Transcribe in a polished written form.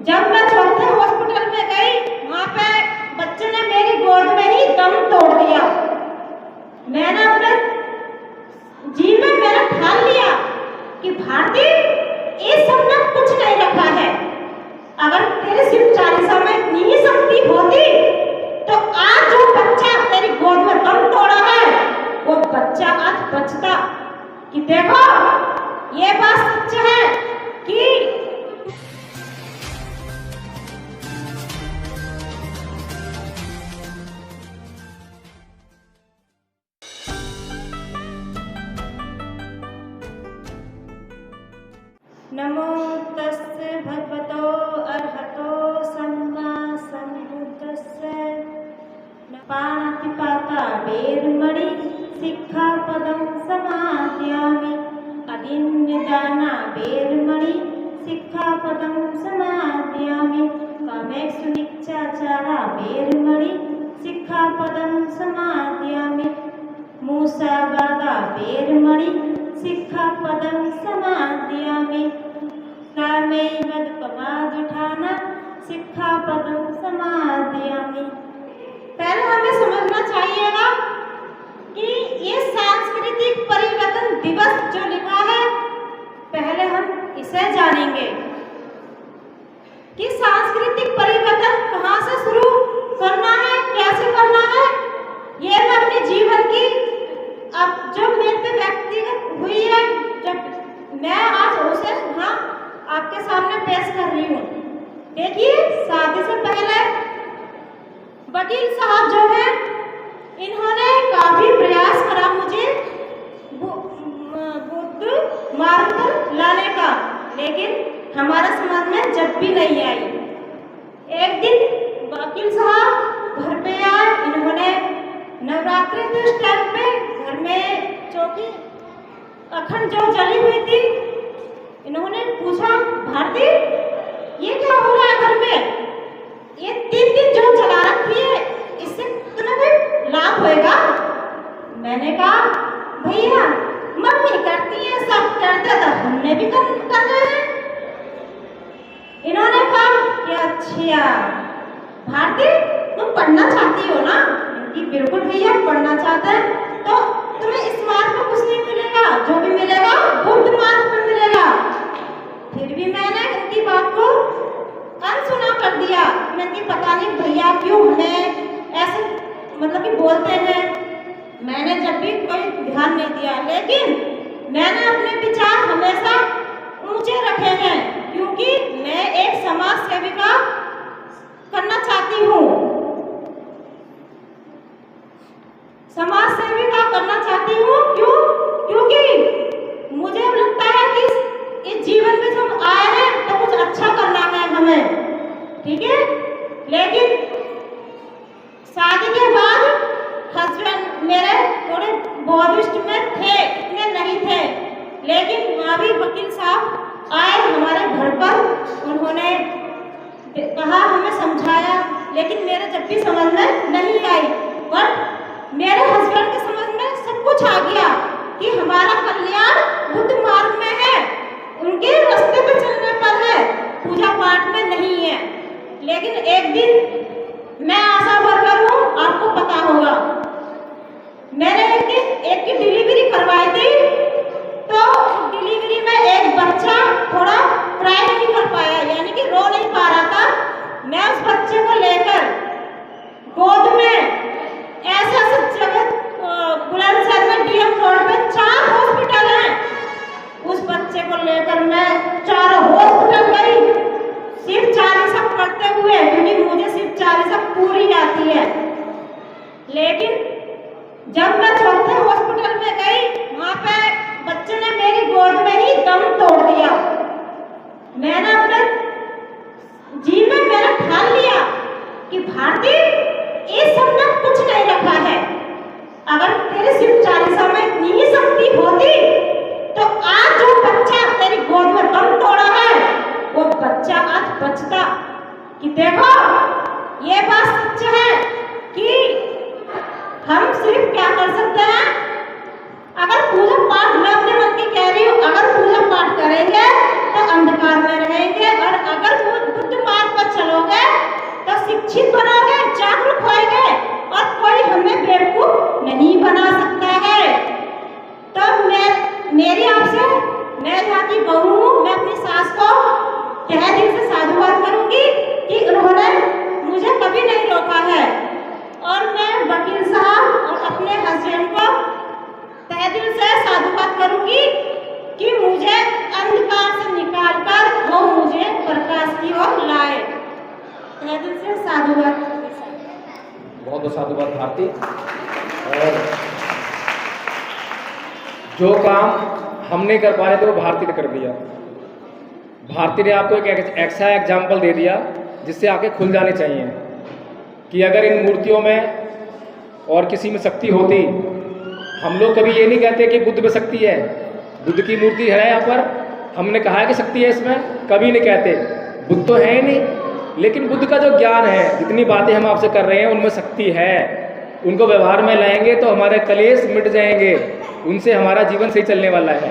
जब मैं चौथे हॉस्पिटल में गई, वहां पे बच्चे ने मेरी गोद में ही दम तोड़ दिया। मैंने अपने जी में मैंने ठान लिया कि भारती, इस सब में कुछ नहीं रखा है। अगर तेरे शिव चालीसा में इतनी ही शक्ति होती तो आज जो बच्चा तेरी गोद में दम तोड़ा है वो बच्चा आज बचता। कि देखो ये बात सच है कि नमो तस्से भगवतो अरहतो सम्मा सम्बुद्धस्से पाणिपाता वेरमणि सिक्खापदं समादयामि अदिन्यदाना वेरमणि सिक्खापदं समादयामि कामेषु मिथ्याचारा वेरमणि सिक्खापदं समादयामि मूसावादा वेरमणि सिक्खापदं समादयामि कामैवदपमादुठाना सिक्खापदं समादयामि। पहले हमें समझना चाहिएगा कि ये सांस्कृतिक परिवर्तन दिवस जो लिखा है, पहले हम इसे जानेंगे कि सांस्कृतिक परिवर्तन कहाँ से शुरू करना है, कैसे करना है। ये मैं अपने जीवन की अब जो मेरे पे व्यक्तिगत हुई है, जब मैं आज उसे हाँ आपके सामने पेश कर रही हूँ। देखिए, शादी से पहले वकील साहब जो हैं, इन्होंने काफी प्रयास करा मुझे बुद्ध मार्ग पर लाने का, लेकिन हमारे समाज में जब भी नहीं आई। एक दिन वकील साहब घर पे आए, इन्होंने नवरात्रि के उस टाइम पे घर में चौकी अखंड जो जली हुई थी, इन्होंने पूछा, भारती ये क्या हो रहा है घर में? ये 3 दिन जो जला रखी है, इससे तुम्हें भी लाभ होएगा? मैंने कहा, भैया मम्मी करती है, सब करते तो हमने भी कर रहे हैं। इन्होंने कहा कि अच्छा भारती, तुम पढ़ना चाहती हो ना? कि बिल्कुल भैया पढ़ना चाहते हैं, तो तुम्हें इस मार्ग पर कुछ नहीं मिलेगा, जो भी मिलेगा बुद्ध मार्ग पर मिलेगा। फिर भी मैंने उनकी बात को अनसुना कर दिया। मैंने पता नहीं भैया क्यों हमें ऐसे मतलब कि बोलते हैं। मैंने जब भी कोई ध्यान नहीं दिया, लेकिन मैंने अपने विचार हमेशा ऊंचे रखे हैं, क्योंकि मैं एक समाज सेविका करना चाहती हूँ। समाज सेविका करना चाहती हूँ क्यों? क्योंकि मुझे लगता है कि इस जीवन में जब आए हैं तो कुछ अच्छा करना है हमें, ठीक है। लेकिन शादी के बाद हस्बैंड मेरे थोड़े बौद्धिस्ट में थे, इतने नहीं थे, लेकिन वहाँ भी वकील साहब आए हमारे घर पर। उन्होंने कहा, हमें समझाया, लेकिन मेरे जब भी समझ में नहीं आई। बट मेरे हस्बैंड के समझ में सब कुछ आ गया कि हमारा कल्याण बुद्ध मार्ग में है, उनके रास्ते पे चलने पर है, पूजा पाठ में नहीं है। लेकिन एक दिन, मैं आशा वर्कर हूँ, आपको पता होगा, मैंने एक दिन एक की डिलीवरी करवाई थी, तो डिलीवरी में एक बच्चा थोड़ा क्राई नहीं कर पाया, यानी कि रो नहीं पा रहा था। मैं उस बच्चे को लेकर गोद में ऐसे जगह बुलंदशहर में डीएम रोड पे 4 हॉस्पिटल हैं, उस बच्चे को लेकर मैं 4 हॉस्पिटल गई शिव चालीसा पढ़ते हुए, क्योंकि मुझे शिव चालीसा पूरी आती है। लेकिन जब मैं चौथे हॉस्पिटल में गई, वहां पे बच्चे ने मेरी गोद में ही दम तोड़ दिया। मैंने अपने जी में मैंने ठान लिया कि भारती, इस सब में कुछ नहीं रखा है। अगर तेरे शिव चालीसा में इतनी ही शक्ति होती तो आज जो बच्चा तेरी गोद में दम तोड़ा है वो बच्चा आज बचता। कि देखो ये बात सच है कि हम सिर्फ क्या कर सकते हैं, अगर पूजा पाठ, मैं अपने मन की कह रही हूँ, अगर पूजा पाठ करेंगे तो अंधकार में रहेंगे, और अगर बुद्ध मार्ग की बहू हूँ, मैं अपनी सास को तहे दिल से साधुवाद करूंगी कि उन्होंने मुझे कभी नहीं रोका है। और मैं वकील साहब और अपने हस्बैंड को तहे दिल से साधुवाद करूंगी कि मुझे अंधकार से निकालकर वो मुझे प्रकाश की ओर लाए। तहे दिल से साधुवाद। बहुत बहुत साधुवाद भारती। और जो काम हम नहीं कर पा रहे थे वो भारती ने कर दिया। भारती ने आपको एक ऐसा एग्जाम्पल दे दिया जिससे आंखें खुल जानी चाहिए कि अगर इन मूर्तियों में और किसी में शक्ति होती। हम लोग कभी ये नहीं कहते कि बुद्ध में शक्ति है, बुद्ध की मूर्ति है यहाँ पर, हमने कहा है कि शक्ति है इसमें, कभी नहीं कहते। बुद्ध तो है ही नहीं, लेकिन बुद्ध का जो ज्ञान है, जितनी बातें हम आपसे कर रहे हैं उनमें शक्ति है। उनको व्यवहार में लाएंगे तो हमारे कलेश मिट जाएंगे, उनसे हमारा जीवन सही चलने वाला है।